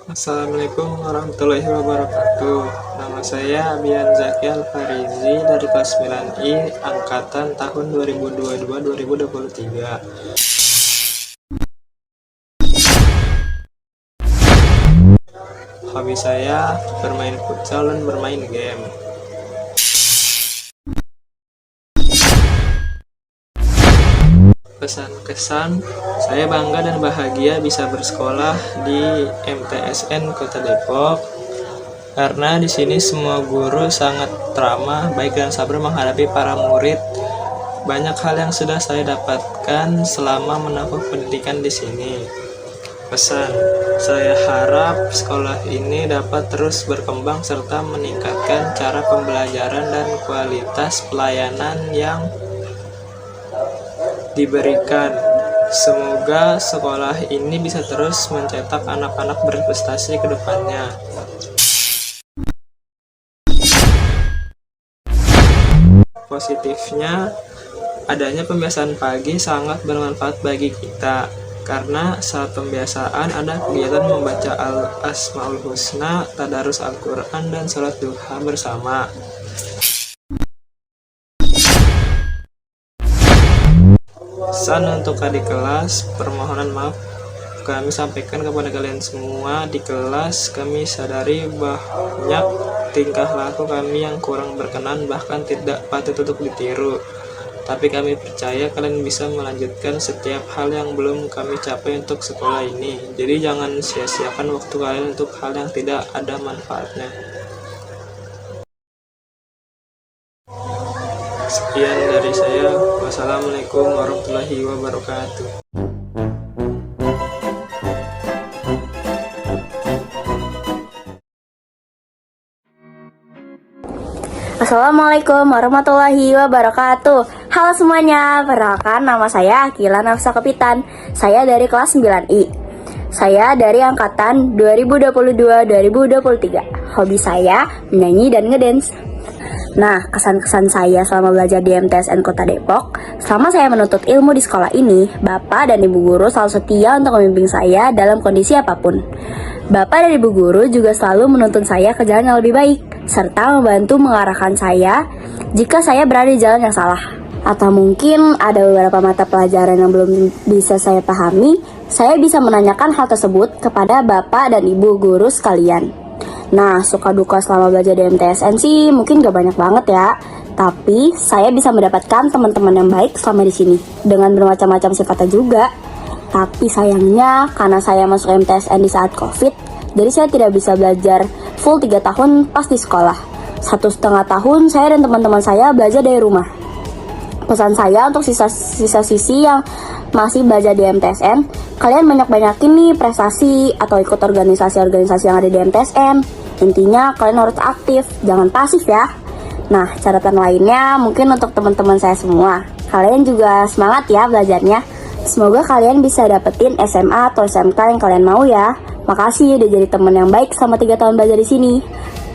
Assalamualaikum warahmatullahi wabarakatuh. Nama saya Abian Zaki Alfarizi dari kelas 9I angkatan tahun 2022-2023. Hobi saya bermain futsal dan bermain game. Pesan-kesan, saya bangga dan bahagia bisa bersekolah di MTSN Kota Depok karena di sini semua guru sangat ramah, baik dan sabar menghadapi para murid. Banyak hal yang sudah saya dapatkan selama menempuh pendidikan di sini. Pesan, saya harap sekolah ini dapat terus berkembang serta meningkatkan cara pembelajaran dan kualitas pelayanan yang diberikan. Semoga sekolah ini bisa terus mencetak anak-anak berprestasi ke depannya. Positifnya, adanya pembiasaan pagi sangat bermanfaat bagi kita, karena saat pembiasaan ada kegiatan membaca Al-Asmaul Husna, tadarus Al-Quran, dan sholat duha bersama. Pesan untuk adik kelas, permohonan maaf kami sampaikan kepada kalian semua di kelas. Kami sadari banyak tingkah laku kami yang kurang berkenan, bahkan tidak patut untuk ditiru. Tapi kami percaya kalian bisa melanjutkan setiap hal yang belum kami capai untuk sekolah ini. Jadi jangan sia-siakan waktu kalian untuk hal yang tidak ada manfaatnya. Sekian dari saya. Wassalamualaikum warahmatullahi wabarakatuh. Assalamualaikum warahmatullahi wabarakatuh. Halo semuanya, perkenalkan nama saya Akila Nafsa Kapitan. Saya dari kelas 9I. Saya dari angkatan 2022-2023. Hobi saya menyanyi dan ngedance. Nah, kesan-kesan saya selama belajar di MTSN Kota Depok, selama saya menuntut ilmu di sekolah ini, Bapak dan Ibu Guru selalu setia untuk membimbing saya dalam kondisi apapun. Bapak dan Ibu Guru juga selalu menuntun saya ke jalan yang lebih baik, serta membantu mengarahkan saya jika saya berada di jalan yang salah. Atau mungkin ada beberapa mata pelajaran yang belum bisa saya pahami, saya bisa menanyakan hal tersebut kepada Bapak dan Ibu Guru sekalian. Nah, suka duka selama belajar di MTSN sih mungkin gak banyak banget ya. Tapi saya bisa mendapatkan teman-teman yang baik selama di sini dengan bermacam-macam sifatnya juga. Tapi sayangnya karena saya masuk MTSN di saat COVID, jadi saya tidak bisa belajar full 3 tahun pas di sekolah. 1,5 tahun saya dan teman-teman saya belajar dari rumah. Pesan saya untuk sisa sisi yang masih belajar di MTSN, kalian banyak-banyakin nih prestasi atau ikut organisasi-organisasi yang ada di MTSN. Intinya kalian harus aktif, jangan pasif ya. Nah, catatan lainnya mungkin untuk teman-teman saya semua, kalian juga semangat ya belajarnya. Semoga kalian bisa dapetin SMA atau SMK yang kalian mau ya. Makasih udah jadi teman yang baik selama 3 tahun belajar di sini.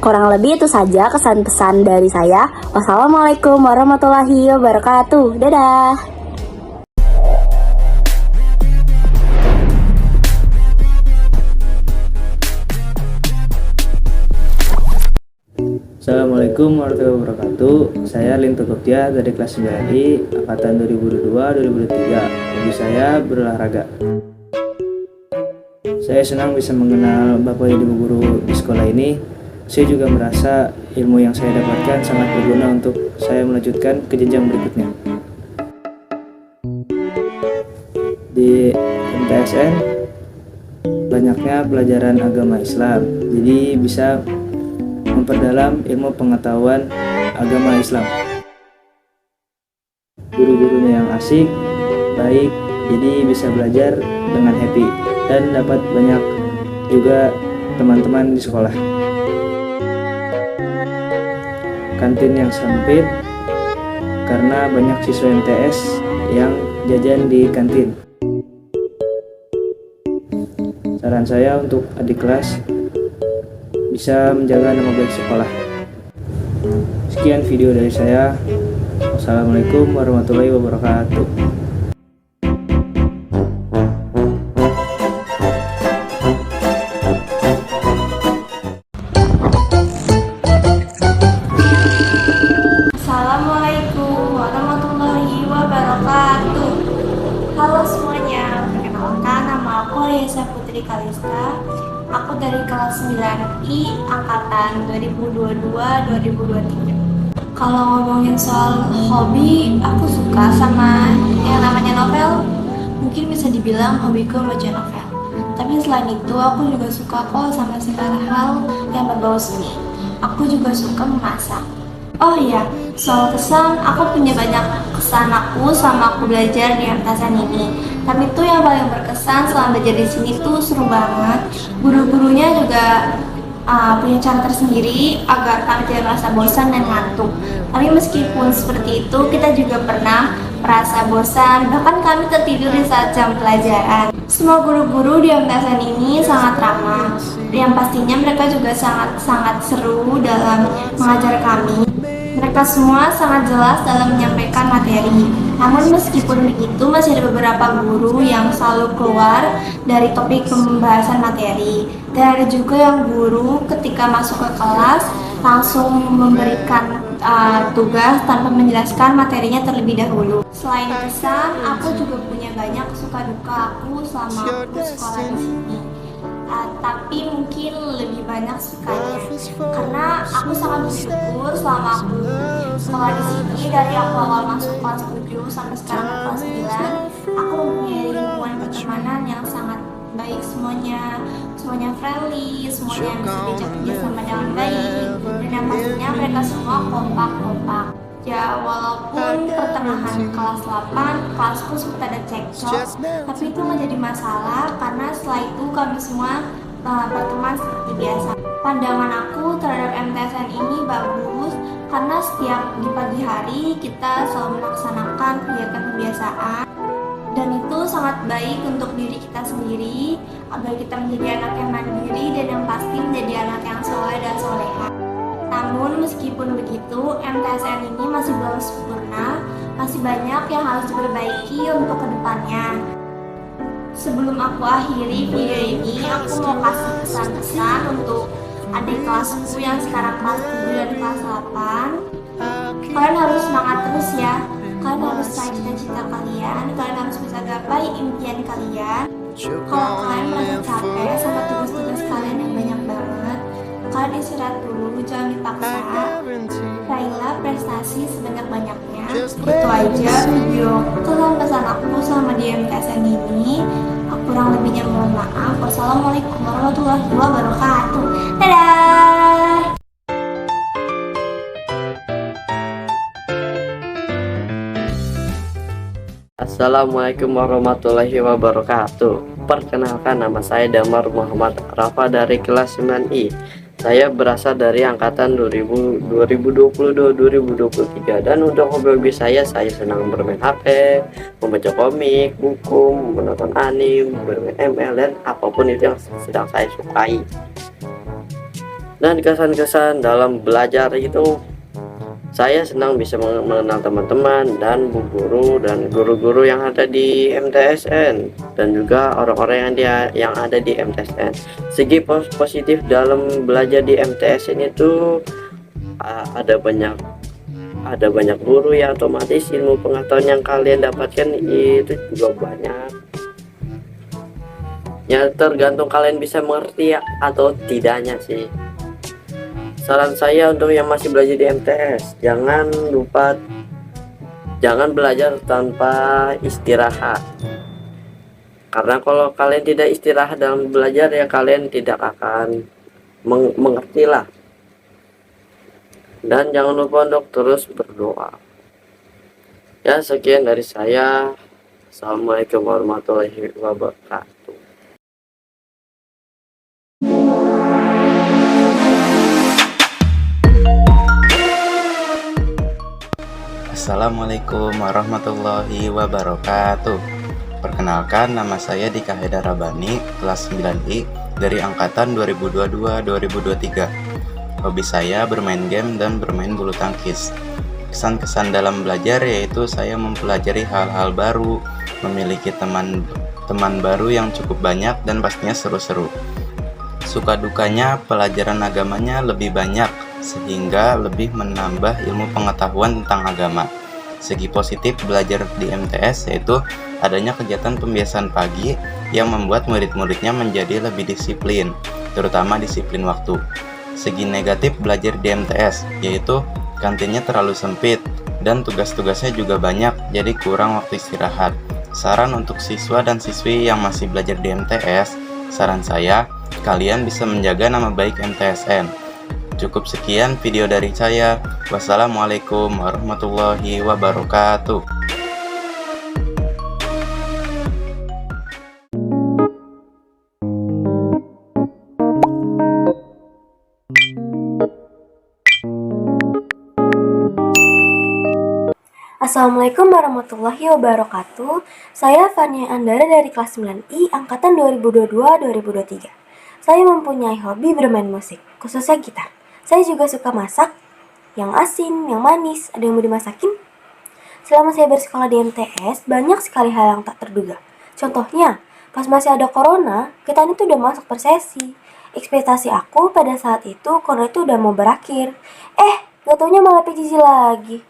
Kurang lebih itu saja kesan-pesan dari saya. Wassalamualaikum warahmatullahi wabarakatuh. Dadah. Assalamualaikum warahmatullahi wabarakatuh. Saya Lintu Koptia dari kelas 9I angkatan 2022-2023. Hobi saya berolahraga. Saya senang bisa mengenal Bapak Ibu Guru di sekolah ini. Saya juga merasa ilmu yang saya dapatkan sangat berguna untuk saya melanjutkan ke jenjang berikutnya. Di MTSN banyaknya pelajaran agama Islam, jadi bisa memperdalam ilmu pengetahuan agama Islam. Guru-gurunya yang asik, baik, jadi bisa belajar dengan happy dan dapat banyak juga teman-teman di sekolah. Kantin yang sempit karena banyak siswa MTS yang jajan di kantin. Saran saya untuk adik kelas bisa menjaga nama baik sekolah. Sekian video dari saya. Wassalamualaikum warahmatullahi wabarakatuh. saya Putri Kalista. Aku dari kelas 9I angkatan 2022-2023. Kalau ngomongin soal hobi, aku suka sama yang namanya novel. Mungkin bisa dibilang hobiku baca novel. Tapi selain itu, aku juga suka kok sama segala hal yang berbau seni. Aku juga suka memasak. Oh iya, soal kesan, aku punya banyak kesan aku selama aku belajar di MTSN ini. Tapi itu yang paling berkesan selama belajar di sini tuh seru banget. Guru-gurunya juga punya cara tersendiri agar kami tidak merasa bosan dan ngantuk. Tapi meskipun seperti itu, kita juga pernah merasa bosan, bahkan kami tertidur di saat jam pelajaran. Semua guru-guru di MTSN ini sangat ramah, yang pastinya mereka juga sangat seru dalam mengajar kami. Mereka semua sangat jelas dalam menyampaikan materi. Namun meskipun begitu, masih ada beberapa guru yang selalu keluar dari topik pembahasan materi. Dan ada juga yang guru ketika masuk ke kelas langsung memberikan tugas tanpa menjelaskan materinya terlebih dahulu. Selain kesan, aku juga punya banyak suka duka aku selama aku sekolah di sini. Tapi mungkin lebih banyak sukanya karena aku sangat bersyukur selama aku sekolah di sini. Dari aku awal masuk kelas 7 sampai sekarang kelas 9, aku mempunyai lingkungan pertemanan yang sangat baik, semuanya friendly, semuanya bisa diajak kerja sama dengan baik, dan yang pastinya mereka semua kompak. Ya, walaupun pertengahan kelas 8, kelasku sempat ada cekcok, tapi itu nggak jadi masalah karena setelah itu kami semua berteman seperti biasa. Pandangan aku terhadap MTSN ini bagus karena setiap di pagi hari kita selalu melaksanakan kegiatan kebiasaan, dan itu sangat baik untuk diri kita sendiri agar kita menjadi anak yang mandiri dan yang pasti menjadi anak yang soleh dan soleha. Namun meskipun begitu, MTSN ini masih belum sempurna, masih banyak yang harus diperbaiki untuk kedepannya. Sebelum aku akhiri video ini, aku mau kasih pesan-pesan untuk adik kelasku yang sekarang kelas 7 dan kelas 8. Kalian harus semangat terus ya. Kalian harus cari cita-cita kalian harus bisa gapai impian kalian. Kalau kalian merasa capek sama tugas-tugas kalian yang banyak banget, kalian istirahat dulu, jangan dipaksa. Raihlah prestasi sebanyak-banyaknya. Itu aja video kesan pesan aku sama di MTSN ini. Kurang lebihnya mohon maaf. Wassalamualaikum warahmatullahi wabarakatuh. Dadah. Assalamualaikum warahmatullahi wabarakatuh. Perkenalkan, nama saya Damar Muhammad Rafa dari kelas 9I. Saya berasal dari angkatan 2022-2023. Dan untuk hobi saya senang bermain HP, membaca komik, buku, menonton anime, bermain ML, dan apapun itu yang sedang saya sukai. Dan kesan-kesan dalam belajar itu, saya senang bisa mengenal teman-teman dan bu guru dan guru-guru yang ada di MTSN dan juga orang-orang yang ada di MTSN. Segi positif dalam belajar di MTSN itu ada banyak guru yang otomatis ilmu pengetahuan yang kalian dapatkan itu juga banyak. Ya, tergantung kalian bisa mengerti atau tidaknya sih. Saran saya untuk yang masih belajar di MTS, jangan belajar tanpa istirahat. Karena kalau kalian tidak istirahat dalam belajar, ya kalian tidak akan mengerti lah. Dan jangan lupa untuk terus berdoa. Ya, sekian dari saya. Assalamualaikum warahmatullahi wabarakatuh. Assalamualaikum warahmatullahi wabarakatuh. Perkenalkan, nama saya Dika Haidar Rabani, kelas 9I dari angkatan 2022-2023. Hobi saya bermain game dan bermain bulu tangkis. Kesan-kesan dalam belajar yaitu saya mempelajari hal-hal baru, memiliki teman baru yang cukup banyak dan pastinya seru-seru. Suka dukanya, pelajaran agamanya lebih banyak sehingga lebih menambah ilmu pengetahuan tentang agama. Segi positif belajar di MTS yaitu adanya kegiatan pembiasaan pagi yang membuat murid-muridnya menjadi lebih disiplin, terutama disiplin waktu. Segi negatif belajar di MTS yaitu kantinnya terlalu sempit dan tugas-tugasnya juga banyak, jadi kurang waktu istirahat. Saran untuk siswa dan siswi yang masih belajar di MTS, saran saya, kalian bisa menjaga nama baik MTSN. Cukup sekian video dari saya. Wassalamualaikum warahmatullahi wabarakatuh. Assalamualaikum warahmatullahi wabarakatuh. Saya Fania Andara dari kelas 9I angkatan 2022-2023. Saya mempunyai hobi bermain musik, khususnya gitar. Saya juga suka masak, yang asin, yang manis. Ada yang mau dimasakin? Selama saya bersekolah di MTS, banyak sekali hal yang tak terduga. Contohnya, pas masih ada corona, kita itu udah masuk per sesi. Ekspektasi aku pada saat itu, corona itu udah mau berakhir. Gak taunya malah PJJ lagi.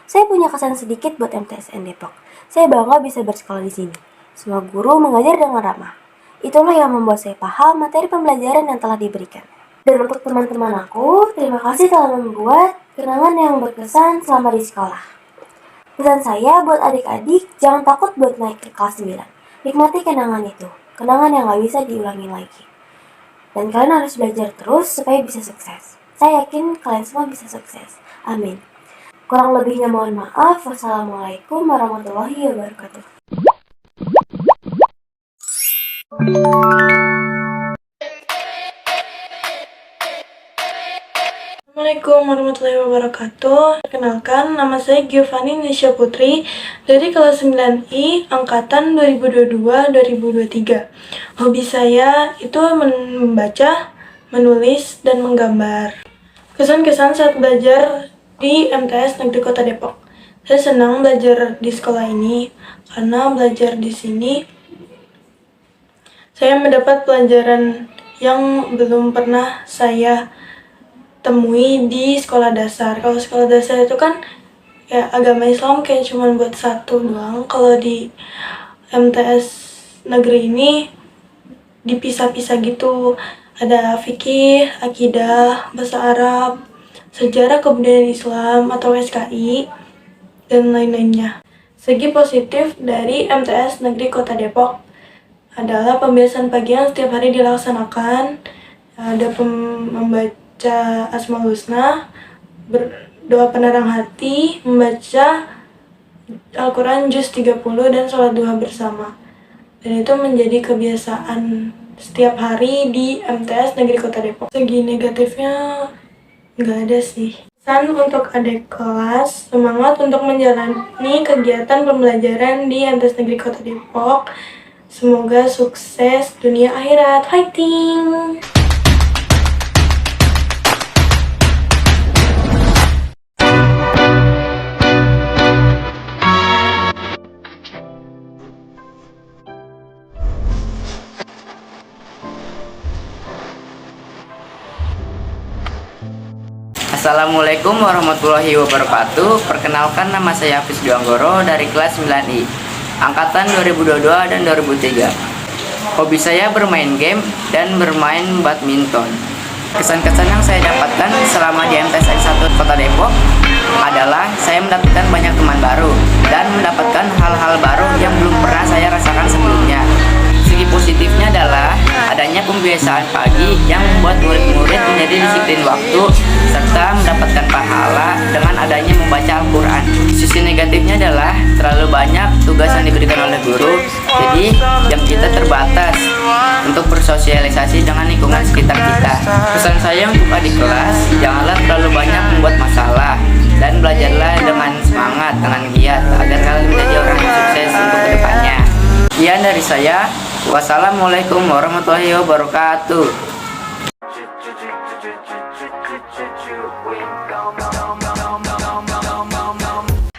Saya punya kesan sedikit buat MTSN Depok. Saya bangga bisa bersekolah di sini. Semua guru mengajar dengan ramah. Itulah yang membuat saya paham materi pembelajaran yang telah diberikan. Dan untuk teman-teman aku, terima kasih telah membuat kenangan yang berkesan selama di sekolah. Pesan saya buat adik-adik, jangan takut buat naik ke kelas 9. Nikmati kenangan itu. Kenangan yang gak bisa diulangi lagi. Dan kalian harus belajar terus supaya bisa sukses. Saya yakin kalian semua bisa sukses. Amin. Kurang lebihnya mohon maaf. Wassalamualaikum warahmatullahi wabarakatuh. Assalamualaikum warahmatullahi wabarakatuh. Perkenalkan, nama saya Giovanni Nisha Putri dari kelas 9I angkatan 2022-2023. Hobi saya itu membaca, menulis, dan menggambar. Kesan-kesan saat belajar di MTS Negeri Kota Depok. Saya senang belajar di sekolah ini karena belajar di sini saya mendapat pelajaran yang belum pernah saya temui di sekolah dasar. Kalau sekolah dasar itu kan ya agama Islam kayak cuma buat satu doang. Kalau di MTS negeri ini dipisah-pisah gitu. Ada fikih, akidah, bahasa Arab, sejarah kebudayaan Islam atau SKI, dan lain-lainnya. Segi positif dari MTS Negeri Kota Depok adalah pembiasaan pagi yang setiap hari dilaksanakan. Ada membaca Asmaul Husna, berdoa penerang hati, membaca Al-Quran Juz 30, dan sholat duha bersama. Dan itu menjadi kebiasaan setiap hari di MTS Negeri Kota Depok. Segi negatifnya nggak ada sih. Pesan untuk adik kelas, semangat untuk menjalani kegiatan pembelajaran di MTS Negeri Kota Depok. Semoga sukses dunia akhirat. Fighting! Assalamualaikum warahmatullahi wabarakatuh. Perkenalkan, nama saya Hafiz Duanggoro dari kelas 9I angkatan 2022 dan 2003. Hobi saya bermain game dan bermain badminton. Kesan-kesan yang saya dapatkan selama di MTSN 1 Kota Depok adalah saya mendapatkan banyak teman baru dan mendapatkan hal-hal baru yang belum pernah saya rasakan sebelumnya. Segi positifnya adalah adanya pembiasaan pagi yang membuat murid-murid menjadi disiplin waktu serta mendapatkan pahala dengan adanya membaca Al-Quran. Sisi negatifnya adalah terlalu banyak tugas yang diberikan oleh guru, jadi jam kita terbatas untuk bersosialisasi dengan lingkungan sekitar kita. Pesan saya untuk adik kelas, janganlah terlalu banyak membuat masalah dan belajarlah dengan semangat, dengan giat agar kalian menjadi orang yang sukses untuk kedepannya. Sekian dari saya. Wassalamualaikum warahmatullahi wabarakatuh.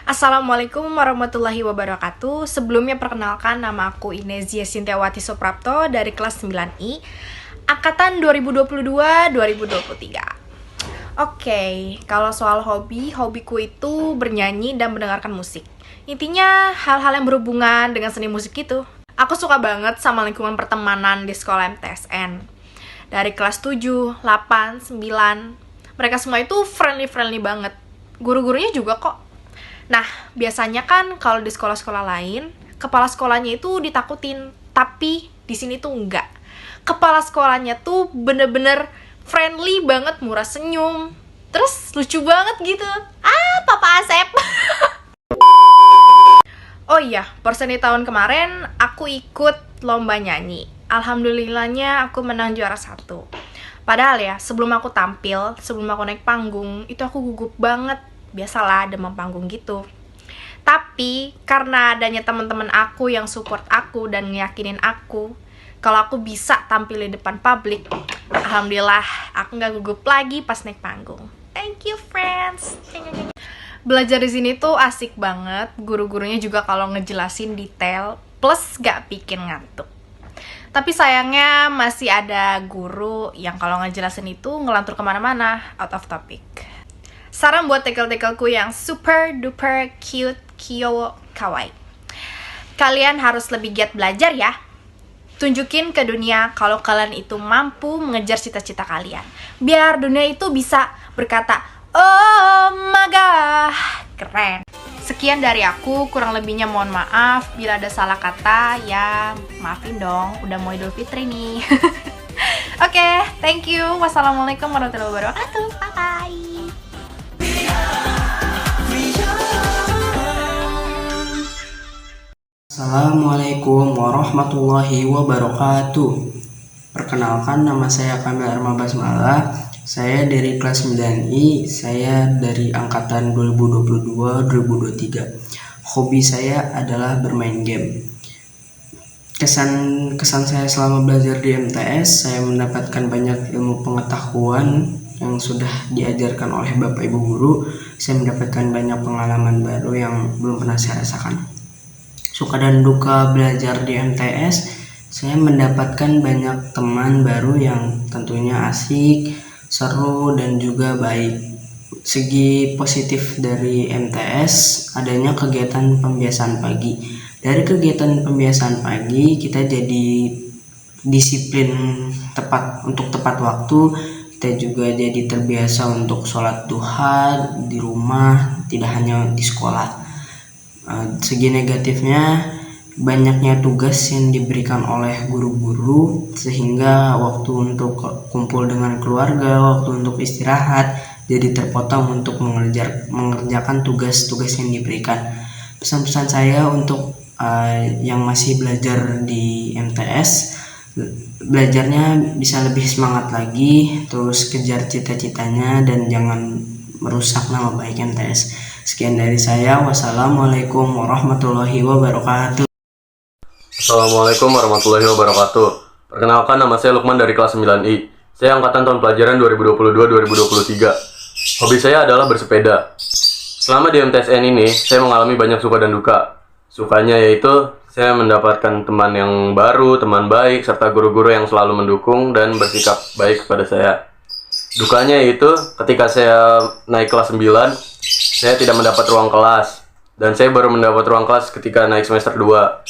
Assalamualaikum warahmatullahi wabarakatuh. Sebelumnya perkenalkan, nama aku Inezia Sintiawati Suprapto dari kelas 9I angkatan 2022-2023. Oke, kalau soal hobiku itu bernyanyi dan mendengarkan musik. Intinya hal-hal yang berhubungan dengan seni musik itu. Aku suka banget sama lingkungan pertemanan di sekolah MTSN. Dari kelas 7, 8, 9, mereka semua itu friendly banget. Guru-gurunya juga kok. Nah, biasanya kan kalau di sekolah-sekolah lain, kepala sekolahnya itu ditakutin. Tapi di sini tuh enggak. Kepala sekolahnya tuh bener-bener friendly banget, murah senyum. Terus lucu banget gitu. Papa Asep. Oh iya, perseni tahun kemarin aku ikut lomba nyanyi. Alhamdulillahnya aku menang juara 1. Padahal ya, sebelum aku tampil, sebelum aku naik panggung, itu aku gugup banget. Biasalah demam panggung gitu. Tapi karena adanya teman-teman aku yang support aku dan ngeyakinin aku kalau aku bisa tampil di depan publik, alhamdulillah aku nggak gugup lagi pas naik panggung. Thank you friends. Belajar di sini tuh asik banget. Guru-gurunya juga kalau ngejelasin detail, plus gak bikin ngantuk. Tapi sayangnya masih ada guru yang kalau ngejelasin itu ngelantur kemana-mana, out of topic. Saran buat tekel-tekelku yang super duper cute, kyo, kawaii. Kalian harus lebih giat belajar ya. Tunjukin ke dunia kalau kalian itu mampu mengejar cita-cita kalian. Biar dunia itu bisa berkata, oh my god, keren. Sekian dari aku, kurang lebihnya mohon maaf. Bila ada salah kata, ya maafin dong. Udah mau Idul Fitri nih. Oke, thank you. Wassalamualaikum warahmatullahi wabarakatuh. Bye-bye. Assalamualaikum warahmatullahi wabarakatuh. Perkenalkan, nama saya Kamil Arma Basmala. Saya dari kelas 9I. Saya dari angkatan 2022-2023. Hobi saya adalah bermain game. Kesan saya selama belajar di MTS, saya mendapatkan banyak ilmu pengetahuan yang sudah diajarkan oleh Bapak Ibu Guru. Saya mendapatkan banyak pengalaman baru yang belum pernah saya rasakan. Suka dan duka belajar di MTS, saya mendapatkan banyak teman baru yang tentunya asik, seru, dan juga baik. Segi positif dari MTS, adanya kegiatan pembiasaan pagi. Dari kegiatan pembiasaan pagi, kita jadi disiplin tepat waktu. Kita juga jadi terbiasa untuk sholat duha di rumah, tidak hanya di sekolah. Segi negatifnya, banyaknya tugas yang diberikan oleh guru-guru sehingga waktu untuk kumpul dengan keluarga, waktu untuk istirahat jadi terpotong untuk mengerjakan tugas-tugas yang diberikan. Pesan-pesan saya untuk yang masih belajar di MTS, belajarnya bisa lebih semangat lagi, terus kejar cita-citanya dan jangan merusak nama baik MTS. Sekian dari saya. Wassalamualaikum warahmatullahi wabarakatuh. Assalamualaikum warahmatullahi wabarakatuh. Perkenalkan, nama saya Lukman dari kelas 9I. Saya angkatan tahun pelajaran 2022-2023. Hobi saya adalah bersepeda. Selama di MTSN ini, saya mengalami banyak suka dan duka. Sukanya yaitu saya mendapatkan teman yang baru, teman baik, serta guru-guru yang selalu mendukung dan bersikap baik kepada saya. Dukanya yaitu ketika saya naik kelas 9, saya tidak mendapat ruang kelas. Dan saya baru mendapat ruang kelas ketika naik semester 2.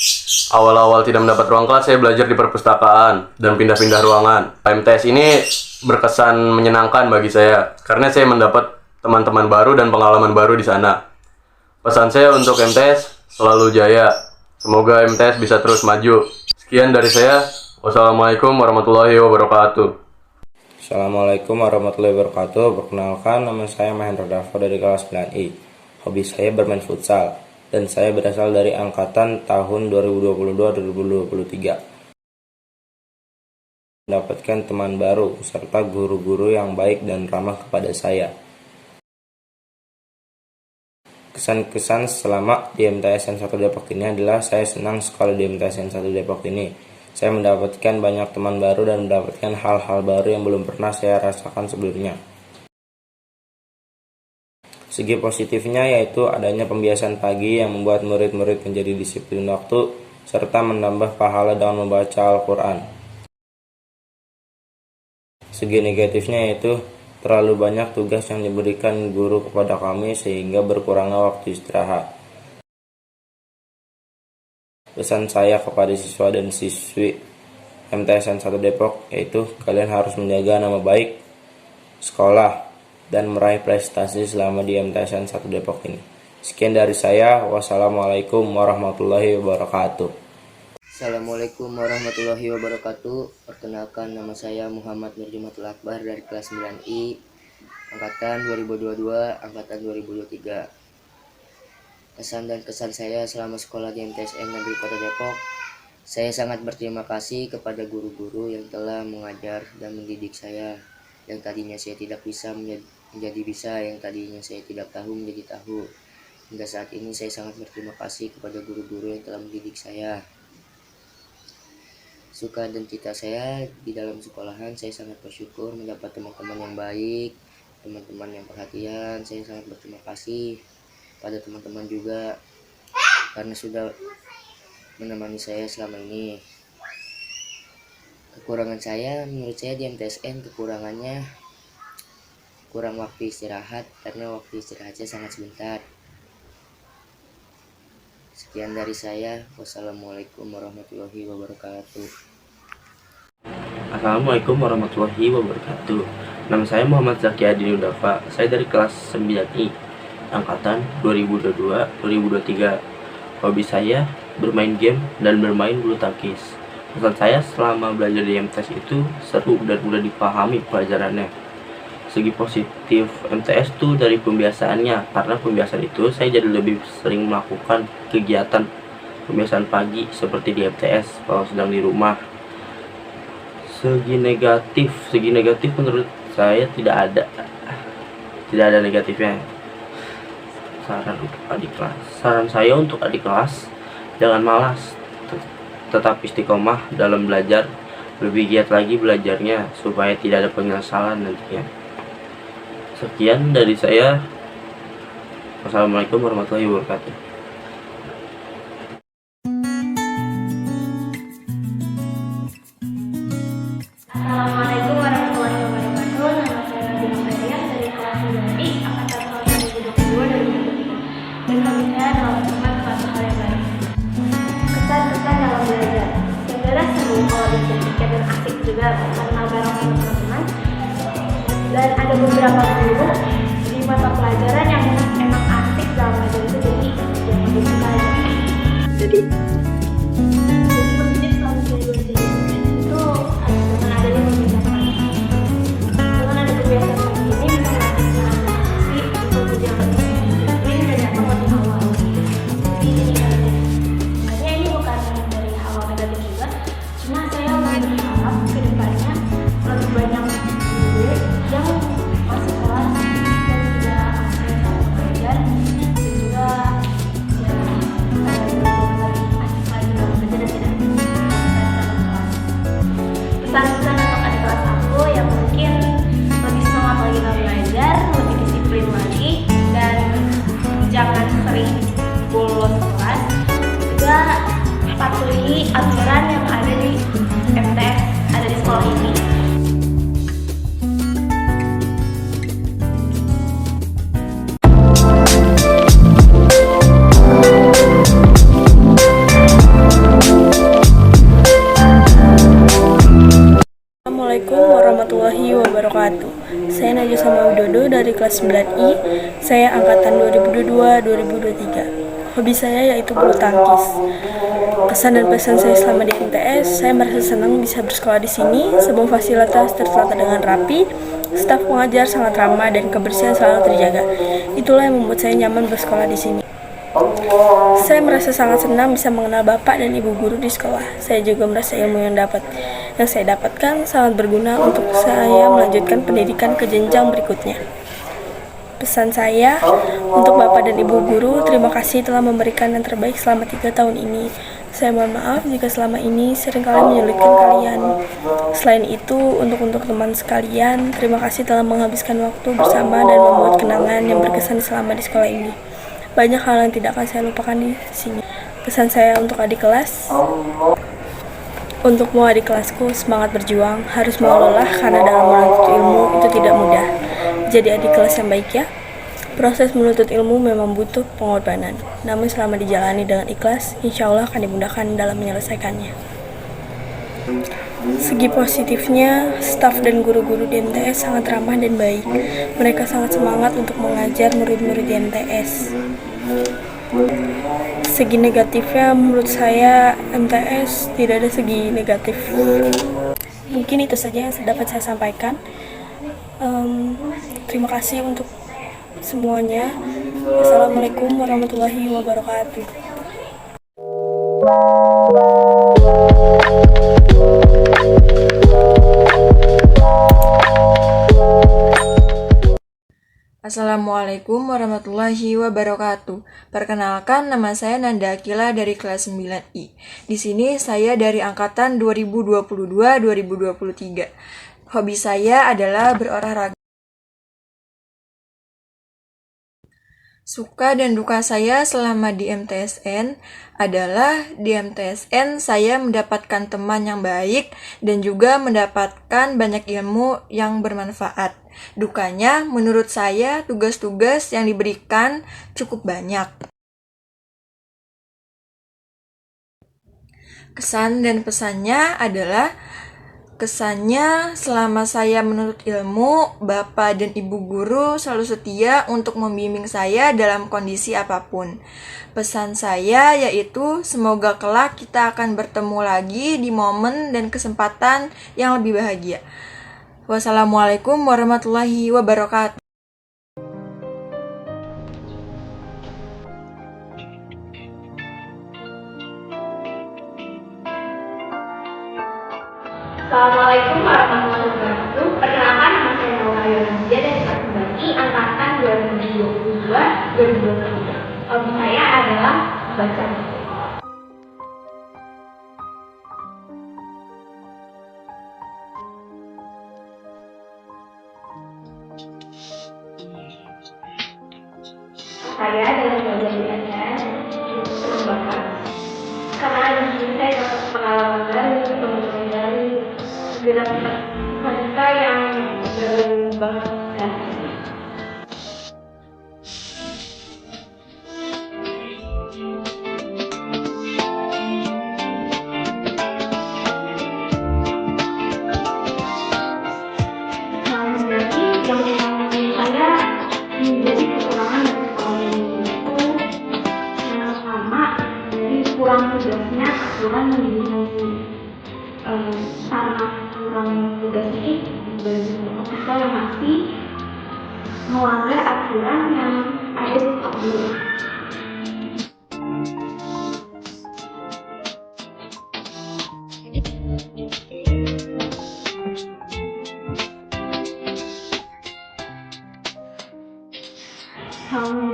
Awal-awal tidak mendapat ruang kelas, saya belajar di perpustakaan dan pindah-pindah ruangan. MTS ini berkesan menyenangkan bagi saya, karena saya mendapat teman-teman baru dan pengalaman baru di sana. Pesan saya untuk MTS, selalu jaya. Semoga MTS bisa terus maju. Sekian dari saya. Wassalamualaikum warahmatullahi wabarakatuh. Assalamualaikum warahmatullahi wabarakatuh. Perkenalkan, nama saya Mahendra Davo dari kelas 9I. Hobi saya bermain futsal dan saya berasal dari angkatan tahun 2022-2023. Mendapatkan teman baru serta guru-guru yang baik dan ramah kepada saya. Kesan-kesan selama di MTSN 1 Depok ini adalah saya senang sekolah di MTSN 1 Depok ini. Saya mendapatkan banyak teman baru dan mendapatkan hal-hal baru yang belum pernah saya rasakan sebelumnya. Segi positifnya yaitu adanya pembiasaan pagi yang membuat murid-murid menjadi disiplin waktu, serta menambah pahala dengan membaca Al-Quran. Segi negatifnya yaitu Terlalu banyak tugas yang diberikan guru kepada kami sehingga berkurangnya waktu istirahat. Pesan saya kepada siswa dan siswi MTSN 1 Depok yaitu kalian harus menjaga nama baik sekolah dan meraih prestasi selama di MTSN 1 Depok ini. Sekian dari saya. Wassalamualaikum warahmatullahi wabarakatuh. Assalamualaikum warahmatullahi wabarakatuh. Perkenalkan, nama saya Muhammad Nurjumatul Akbar dari kelas 9I angkatan 2022 angkatan 2023. Pesan dan kesan saya selama sekolah di MTSN Negeri Kota Depok, saya sangat berterima kasih kepada guru-guru yang telah mengajar dan mendidik saya. Yang tadinya saya tidak bisa menjadi bisa, yang tadinya saya tidak tahu menjadi tahu. Hingga saat ini saya sangat berterima kasih kepada guru-guru yang telah mendidik saya. Suka dan cita saya di dalam sekolahan, saya sangat bersyukur mendapat teman-teman yang baik, teman-teman yang perhatian. Saya sangat berterima kasih pada teman-teman juga karena sudah menemani saya selama ini. Kekurangan saya, menurut saya di MTSN kekurangannya kurang waktu istirahat, karena waktu istirahat saya sangat sebentar. Sekian dari saya. Wassalamualaikum warahmatullahi wabarakatuh. Assalamualaikum warahmatullahi wabarakatuh. Nama saya Muhammad Zaki Adi Nudafa. Saya dari kelas 9I angkatan 2022-2023. Hobi saya bermain game dan bermain bulu tangkis. Pesan saya selama belajar di MTS itu seru dan mudah dipahami pelajarannya. Segi positif MTS itu dari pembiasaannya, karena pembiasaan itu saya jadi lebih sering melakukan kegiatan pembiasaan pagi seperti di MTS kalau sedang di rumah. Segi negatif menurut saya tidak ada negatifnya. Saran saya untuk adik kelas, jangan malas, tetap istiqomah dalam belajar, lebih giat lagi belajarnya supaya tidak ada penyesalan nantinya. Sekian dari saya. Wassalamualaikum warahmatullahi wabarakatuh. Assalamualaikum warahmatullahi wabarakatuh. Nama saya Nadia Maria dari kelas 9I angkatan tahun 2022 dan 2023. Dan kami saya adalah teman suatu hal yang baik. Kesan-kesan dalam belajar. Sebenarnya seru kalau dipikir dan asik juga karena bareng sama teman-teman. Dan ada beberapa guru di mata pelajaran yang emang asik dalam belajar itu, jadi yang lebih suka aja. Jadi pesan-pesan untuk adik kelas aku yang mungkin lebih semangat lagi dalam belajar, lebih disiplin lagi, dan jangan sering bolos kelas. Juga patuhi aturan yang ada di MTS, ada di sekolah ini. Assalamualaikum warahmatullahi wabarakatuh. Saya Najwa Sama Widodo dari kelas 9I. Saya angkatan 2022-2023. Hobi saya yaitu bulu tangkis. Kesan dan pesan saya selama di MTS, saya merasa senang bisa bersekolah di sini. Semua fasilitas tertata dengan rapi, staf pengajar sangat ramah dan kebersihan selalu terjaga. Itulah yang membuat saya nyaman bersekolah di sini. Saya merasa sangat senang bisa mengenal bapak dan ibu guru di sekolah. Saya juga merasa ilmu yang saya dapatkan sangat berguna untuk saya melanjutkan pendidikan ke jenjang berikutnya. Pesan saya untuk bapak dan ibu guru, terima kasih telah memberikan yang terbaik selama 3 tahun ini. Saya mohon maaf jika selama ini seringkali menyulitkan kalian. Selain itu, untuk teman sekalian, terima kasih telah menghabiskan waktu bersama dan membuat kenangan yang berkesan selama di sekolah ini. Banyak hal yang tidak akan saya lupakan di sini. Pesan saya untuk adik kelas, untuk mau adik kelasku semangat berjuang, harus mau lelah karena dalam menuntut ilmu itu tidak mudah. jadi adik kelas yang baik ya. Proses menuntut ilmu memang butuh pengorbanan, namun selama dijalani dengan ikhlas, insya Allah akan dimudahkan dalam menyelesaikannya. Segi positifnya, staf dan guru-guru di MTS sangat ramah dan baik. Mereka sangat semangat untuk mengajar murid-murid di MTS. Segi negatifnya, menurut saya MTS tidak ada segi negatif. Mungkin itu saja yang dapat saya sampaikan. Terima kasih untuk semuanya. Assalamualaikum warahmatullahi wabarakatuh. Assalamualaikum warahmatullahi wabarakatuh. Perkenalkan, nama saya Nanda Akila dari kelas 9I. Di sini saya dari angkatan 2022-2023. Hobi saya adalah berolahraga. Suka dan duka saya selama di MTSN adalah di MTSN saya mendapatkan teman yang baik dan juga mendapatkan banyak ilmu yang bermanfaat. Dukanya, menurut saya, tugas-tugas yang diberikan cukup banyak. Kesan dan pesannya adalah kesannya selama saya menuntut ilmu, Bapak dan Ibu guru selalu setia untuk membimbing saya dalam kondisi apapun. Pesan saya yaitu semoga kelak kita akan bertemu lagi di momen dan kesempatan yang lebih bahagia. Wassalamualaikum warahmatullahi wabarakatuh. Assalamualaikum warahmatullahi wabarakatuh. Perkenalkan, nama saya Naura Yonazia dari kelas 9I angkatan 2022-2023. Hobi saya adalah baca buku. Saya adalah belajar di MTS senang banget karena di sini saya dapat pengalaman baru, teman-teman baru, juga dapat wanita yang banget dan kurang tugasnya aturan karena kurang tugasnya kita yang masih melanggar aturan yang ada di sekolah.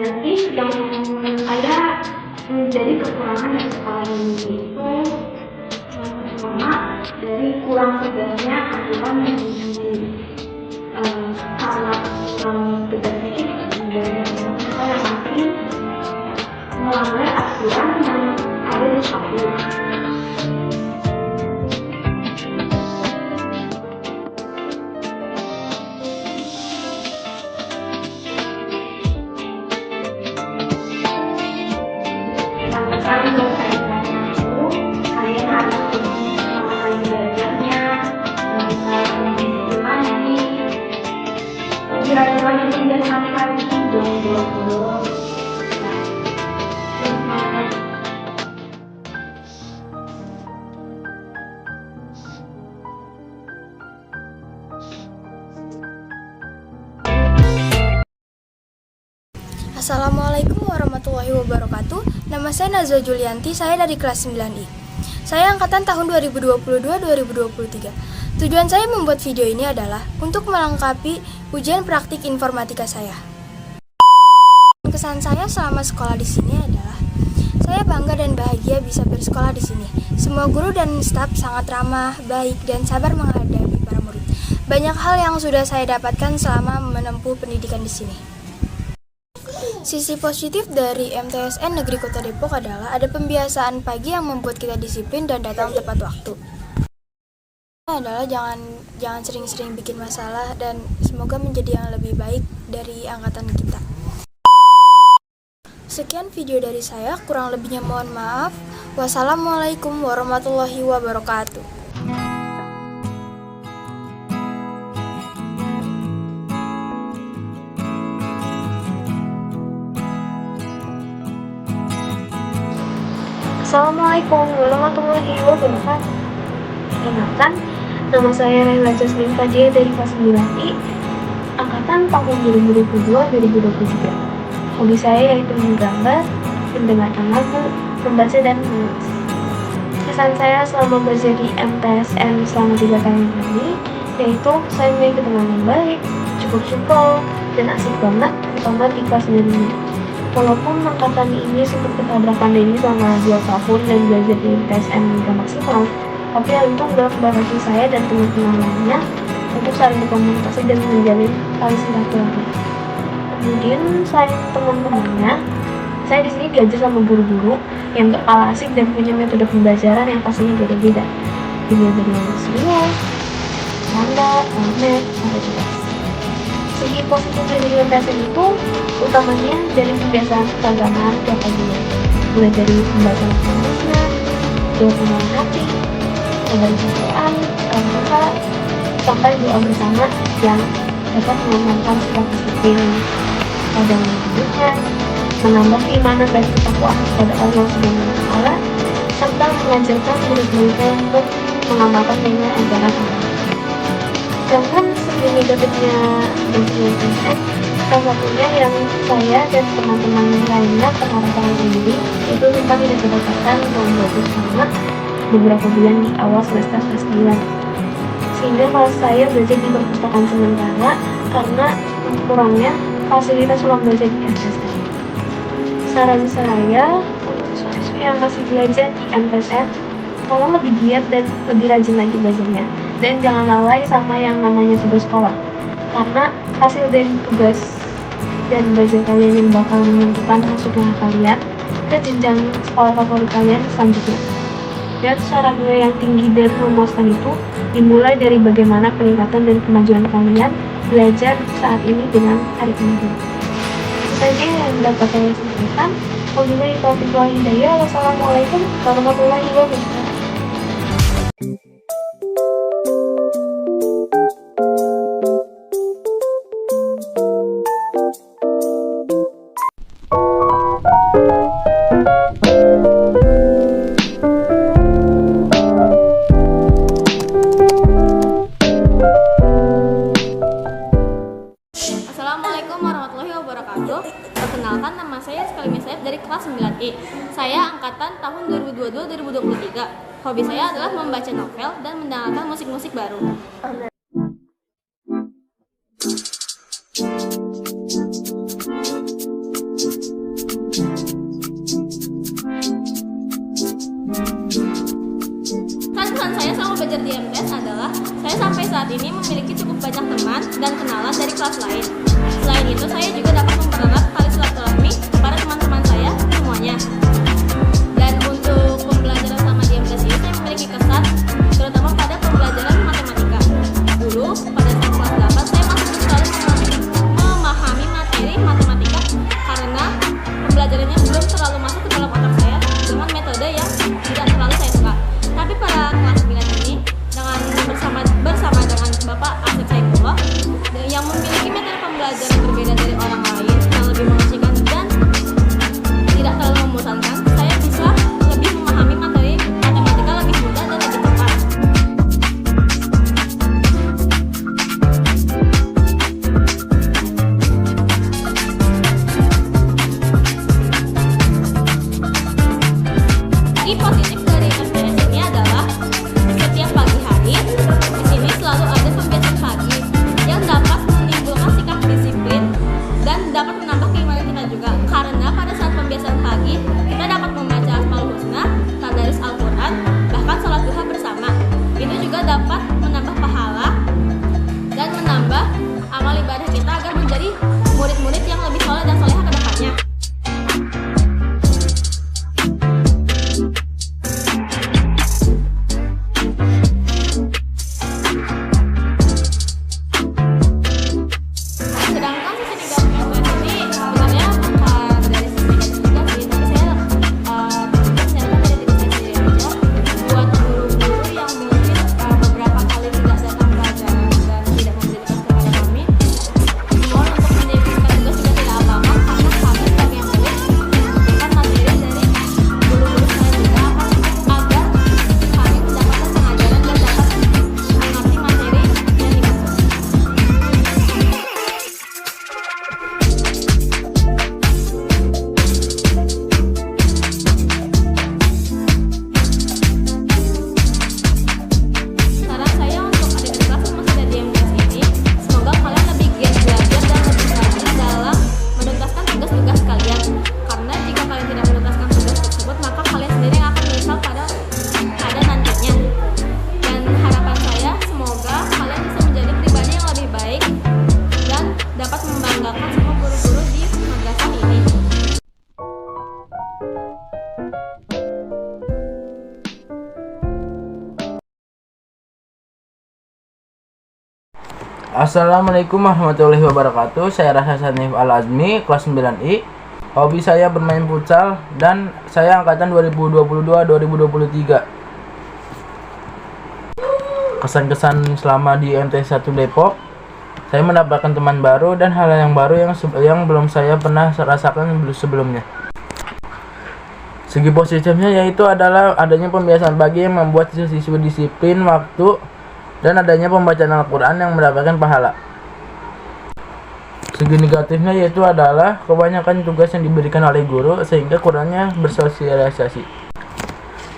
Nanti yang ada menjadi kekurangan dari sekolah ini itu pertama dari kurang tegasnya aturan yang karena kurang tegasnya dari kita yang masih melanggar aturan yang ada di sekolah. Kalian harus menguasai belajarnya, lagi, kira-kira tidak sampai dong. Assalamualaikum warahmatullahi wabarakatuh. Nama saya Nazwa Julianti, saya dari kelas 9I. Saya angkatan tahun 2022-2023. Tujuan saya membuat video ini adalah untuk melengkapi ujian praktik informatika saya. Kesan saya selama sekolah di sini adalah saya bangga dan bahagia bisa bersekolah di sini. Semua guru dan staf sangat ramah, baik, dan sabar menghadapi para murid. Banyak hal yang sudah saya dapatkan selama menempuh pendidikan di sini. Sisi positif dari MTSN Negeri Kota Depok adalah ada pembiasaan pagi yang membuat kita disiplin dan datang tepat waktu. adalah jangan sering-sering bikin masalah dan semoga menjadi yang lebih baik dari angkatan kita. Sekian video dari saya, kurang lebihnya mohon maaf. Wassalamualaikum warahmatullahi wabarakatuh. Assalamualaikum warahmatullahi wabarakatuh. Perkenalkan, nama saya Laila Jasmine Fadia dari kelas 9I, angkatan tahun 2022-2023. Hobi saya yaitu menggambar, mendengarkan lagu, membaca, dan menulis. Kesan saya selama belajar di MTSN selama 3 tahun ini, yaitu saya memiliki teman yang baik, cukup supel, dan asik banget, terutama di kelas 9 ini. Walaupun angkatan ini sempat ketabrakan ini selama 2 tahun dan belajar di MTSN gak maksimal, tapi hal itu gak membatasi saya dan teman-teman lainnya untuk saling berkomunikasi dan menjalin tali silaturahmi. Kemudian selain teman-temannya, saya di sini diajar sama guru-guru yang gak kalah asik dan punya metode pembelajaran yang pastinya beda-beda. Dimulai dari yang serius, canda, ramet, sampai jelas. Segi positif dari MTSN itu utamanya dari kebiasaan keagamaan tiap paginya, mulai dari pembacaan al-Quran, doa pengawan hati, dari bacaan, al-Quran, sampai doa bersama yang dapat mengamankan sikap disiplin pada hidupnya, menambah keimanan dan ketakwaan kepada Allah Subhanahu wa Ta'ala, serta mengajarkan murid-muridnya untuk mengamalkan banyak ajaran Allah. Sedangkan segi negatifnya MTSN, salah satunya yang saya dan teman-teman lainnya pernah rasakan sendiri, itu tentang tidak kedapatan membuat sama beberapa bulan di awal semester 9. Sehingga kelas saya belajar di perpustakaan sementara karena kurangnya fasilitas ruang belajar di MTSN. Saran saya untuk siswa yang masih belajar di MTSN, tolong lebih giat dan lebih rajin lagi belajarnya, dan jangan lalai sama yang namanya tugas sekolah, karena hasil dari tugas dan belajar kalian yang bakal menentukan masuknya kalian ke jenjang sekolah favorit kalian selanjutnya. Dan syarat nilai yang tinggi dan memuaskan itu dimulai dari bagaimana peningkatan dan kemajuan kalian belajar saat ini dengan hari kemarin. Itu saja yang dapat saya sampaikan. Wabillahi taufiq wal hidayah. Wassalamualaikum warahmatullahi wabarakatuh. Assalamualaikum warahmatullahi wabarakatuh. Perkenalkan, nama saya Sekali Mesayap dari kelas 9I. Saya angkatan tahun 2022-2023. Hobi saya adalah membaca novel dan mendengarkan musik-musik baru. Kesan saya selama belajar di MTS adalah saya sampai saat ini memiliki cukup banyak teman dan kenalan dari kelas lain. Selain itu, saya juga dapat mempererat tali silaturahmi kepada teman-teman saya semuanya. Dan untuk pembelajaran sama di MTS ini, saya memiliki kesan terutama pada pembelajaran matematika. Dulu, pada saat kelas 8, saya masih selalu memahami materi matematika karena pembelajarannya belum terlalu masuk ke dalam otak saya dengan metode yang tidak terlalu saya suka. Tapi pada kelas 9 ini, dengan bersama dengan Bapak Asep Saifullah yang memiliki metode pembelajaran berbeda dari orang lain yang lebih Assalamualaikum warahmatullahi wabarakatuh. Saya Rasa Sanif Al-Azmi, kelas 9I. Hobi saya bermain futsal dan saya angkatan 2022-2023. Kesan-kesan selama di MTS 1 Depok, saya mendapatkan teman baru dan hal yang baru yang belum saya pernah rasakan sebelumnya. Segi positifnya yaitu adalah adanya pembiasaan pagi yang membuat siswa disiplin waktu dan adanya pembacaan Al-Quran yang mendapatkan pahala. Segi negatifnya yaitu adalah kebanyakan tugas yang diberikan oleh guru sehingga kurangnya bersosialisasi.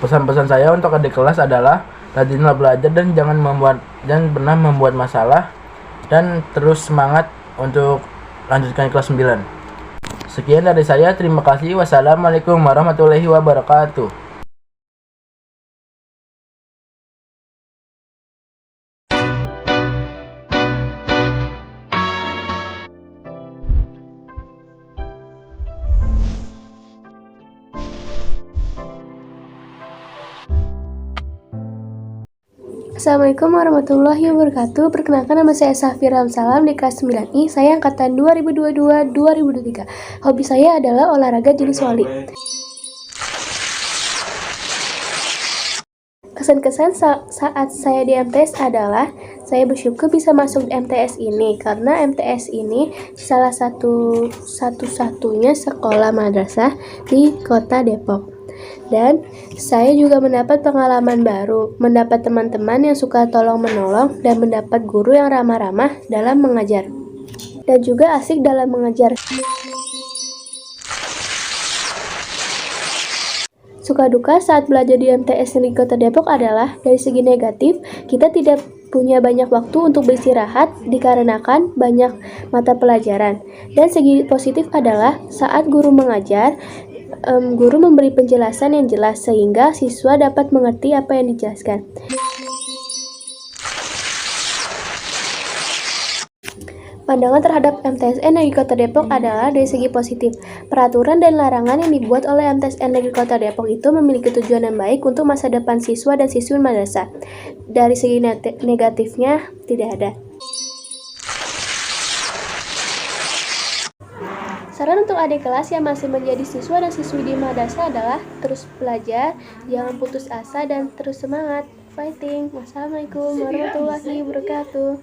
Pesan-pesan saya untuk adik kelas adalah rajinlah belajar dan jangan pernah membuat masalah dan terus semangat untuk lanjutkan kelas 9. Sekian dari saya, terima kasih. Wassalamualaikum warahmatullahi wabarakatuh. Assalamualaikum warahmatullahi wabarakatuh. Perkenalkan, nama saya Safira Salam di kelas 9I. Saya angkatan 2022-2023. Hobi saya adalah olahraga jenis voli. Kesan-kesan saat saya di MTS adalah saya bersyukur bisa masuk MTS ini karena MTS ini salah satu-satunya sekolah madrasah di kota Depok. Dan saya juga mendapat pengalaman baru, mendapat teman-teman yang suka tolong-menolong, dan mendapat guru yang ramah-ramah dalam mengajar, dan juga asik dalam mengajar. Suka duka saat belajar di MTS di Kota Depok adalah, dari segi negatif, kita tidak punya banyak waktu untuk beristirahat dikarenakan banyak mata pelajaran. Dan segi positif adalah, saat guru mengajar, guru memberi penjelasan yang jelas sehingga siswa dapat mengerti apa yang dijelaskan. Pandangan terhadap MTSN Negeri Kota Depok adalah dari segi positif. Peraturan dan larangan yang dibuat oleh MTSN Negeri Kota Depok itu memiliki tujuan yang baik untuk masa depan siswa dan siswi madrasah. Dari segi negatifnya tidak ada. Saran untuk adik kelas yang masih menjadi siswa dan siswi di madrasah adalah terus belajar, jangan putus asa, dan terus semangat. Fighting. Wassalamualaikum warahmatullahi wabarakatuh.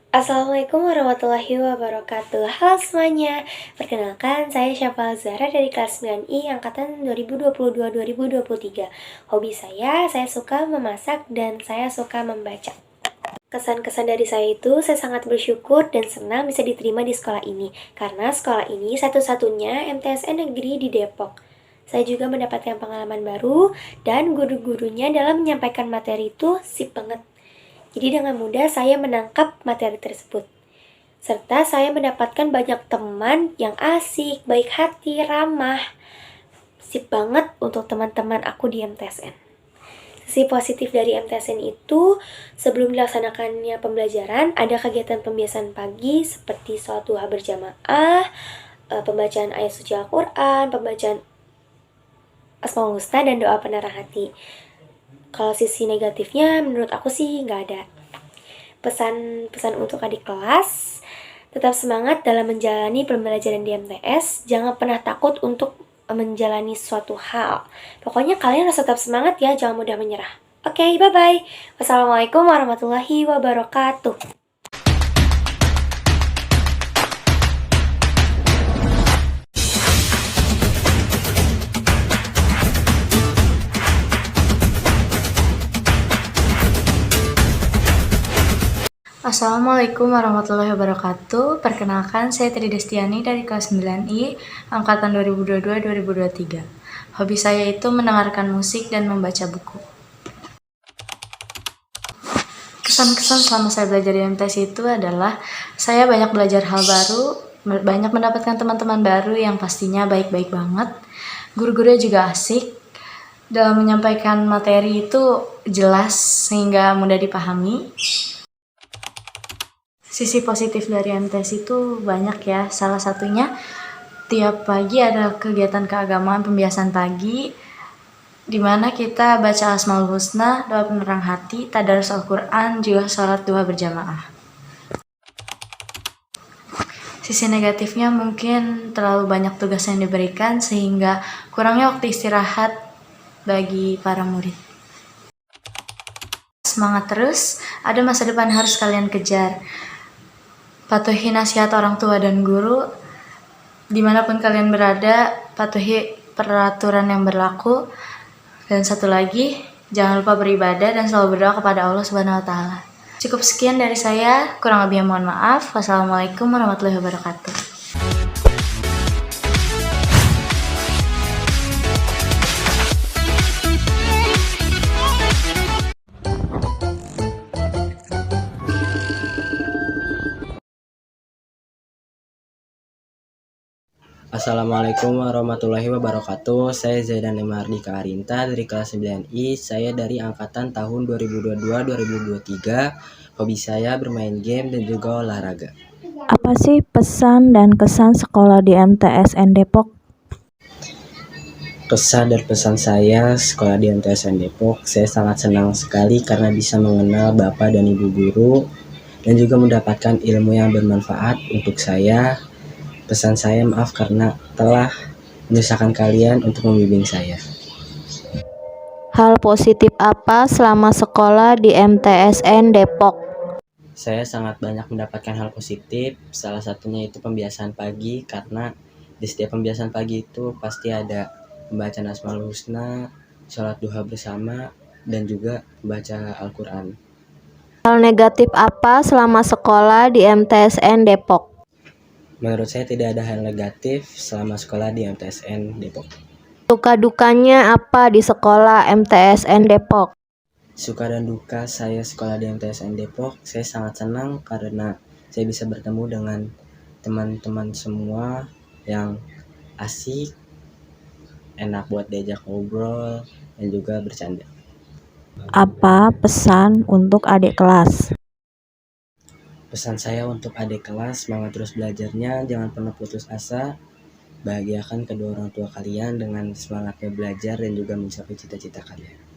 Assalamualaikum warahmatullahi wabarakatuh. Halo semuanya, perkenalkan saya Syafal Zahra dari kelas 9I angkatan 2022-2023. Hobi saya suka memasak dan saya suka membaca. Kesan-kesan dari saya itu, saya sangat bersyukur dan senang bisa diterima di sekolah ini, karena sekolah ini satu-satunya MTSN negeri di Depok. Saya juga mendapatkan pengalaman baru dan guru-gurunya dalam menyampaikan materi itu sip banget. Jadi dengan mudah saya menangkap materi tersebut. Serta saya mendapatkan banyak teman yang asik, baik hati, ramah. Sip banget untuk teman-teman aku di MTSN. Sisi positif dari MTSN itu, sebelum dilaksanakannya pembelajaran, ada kegiatan pembiasaan pagi seperti sholat duha berjamaah, pembacaan ayat suci Al-Quran, pembacaan Asmaul Husna, dan doa penarah hati. Kalau sisi negatifnya menurut aku sih nggak ada. Pesan untuk adik kelas, tetap semangat dalam menjalani pembelajaran di MTS. Jangan pernah takut untuk menjalani suatu hal. Pokoknya kalian harus tetap semangat ya, jangan mudah menyerah. Oke, bye-bye. Wassalamualaikum warahmatullahi wabarakatuh. Assalamualaikum warahmatullahi wabarakatuh. Perkenalkan, saya Tri Destiani dari kelas 9I, angkatan 2022-2023. Hobi saya itu mendengarkan musik dan membaca buku. Kesan-kesan selama saya belajar di MTS itu adalah, saya banyak belajar hal baru, banyak mendapatkan teman-teman baru yang pastinya baik-baik banget. Guru-gurunya juga asik. Dalam menyampaikan materi itu jelas sehingga mudah dipahami. Sisi positif dari MTS itu banyak ya. Salah satunya tiap pagi ada kegiatan keagamaan pembiasan pagi, di mana kita baca Asmaul Husna, doa penerang hati, tadarus Al-Quran, juga sholat duha berjamaah. Sisi negatifnya mungkin terlalu banyak tugas yang diberikan sehingga kurangnya waktu istirahat bagi para murid. Semangat terus, ada masa depan harus kalian kejar. Patuhi nasihat orang tua dan guru, dimanapun kalian berada, patuhi peraturan yang berlaku. Dan satu lagi, jangan lupa beribadah dan selalu berdoa kepada Allah Subhanahu wa Ta'ala. Cukup sekian dari saya, kurang lebihnya mohon maaf. Wassalamualaikum warahmatullahi wabarakatuh. Assalamualaikum warahmatullahi wabarakatuh. Saya Zaidan Mardika Arinta dari kelas 9I. Saya dari angkatan tahun 2022-2023. Hobi saya bermain game dan juga olahraga. Apa sih pesan dan kesan sekolah di MTSN Depok? Kesan dan pesan saya sekolah di MTSN Depok, saya sangat senang sekali karena bisa mengenal Bapak dan Ibu guru dan juga mendapatkan ilmu yang bermanfaat untuk saya. Pesan saya maaf karena telah menyusahkan kalian untuk membimbing saya. Hal positif apa selama sekolah di MTSN Depok? Saya sangat banyak mendapatkan hal positif, salah satunya itu pembiasaan pagi, karena di setiap pembiasaan pagi itu pasti ada pembacaan Asmaul Husna, sholat duha bersama, dan juga membaca Al-Quran. Hal negatif apa selama sekolah di MTSN Depok? Menurut saya tidak ada hal negatif selama sekolah di MTSN Depok. Suka dukanya apa di sekolah MTSN Depok? Suka dan duka saya sekolah di MTSN Depok, saya sangat senang karena saya bisa bertemu dengan teman-teman semua yang asik, enak buat diajak ngobrol, dan juga bercanda. Apa pesan untuk adik kelas? Pesan saya untuk adik kelas, semangat terus belajarnya, jangan pernah putus asa, bahagiakan kedua orang tua kalian dengan semangatnya belajar dan juga mencapai cita-cita kalian.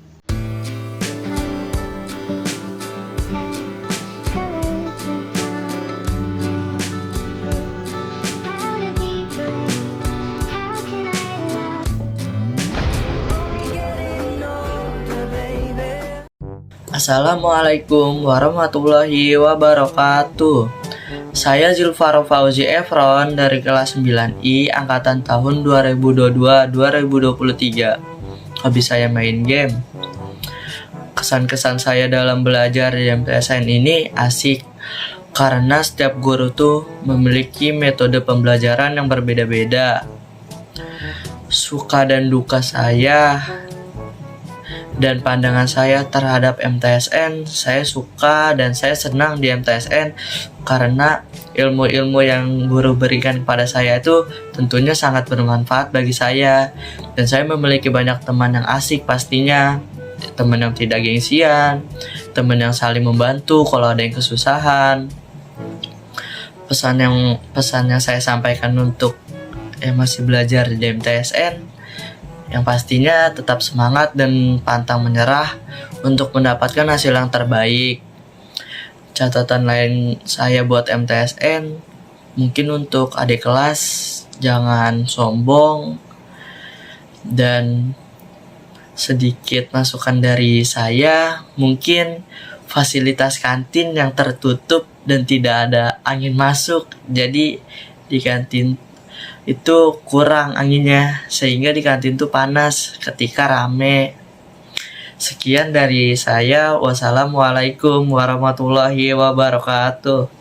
Assalamualaikum warahmatullahi wabarakatuh. Saya Zulfaro Fauzi Efron dari kelas 9I angkatan tahun 2022-2023. Hobi saya main game. Kesan-kesan saya dalam belajar di MTSN ini asik karena setiap guru tuh memiliki metode pembelajaran yang berbeda-beda. Suka dan duka saya dan pandangan saya terhadap MTSN, saya suka dan saya senang di MTSN karena ilmu-ilmu yang guru berikan kepada saya itu tentunya sangat bermanfaat bagi saya, dan saya memiliki banyak teman yang asik pastinya, teman yang tidak gengsian, teman yang saling membantu kalau ada yang kesusahan. Pesan yang saya sampaikan untuk yang masih belajar di MTSN, yang pastinya tetap semangat dan pantang menyerah untuk mendapatkan hasil yang terbaik. Catatan lain saya buat MTSN, mungkin untuk adik kelas jangan sombong, dan sedikit masukan dari saya, mungkin fasilitas kantin yang tertutup dan tidak ada angin masuk, jadi di kantin itu kurang anginnya sehingga di kantin tuh panas ketika rame. Sekian dari saya. Wassalamualaikum warahmatullahi wabarakatuh.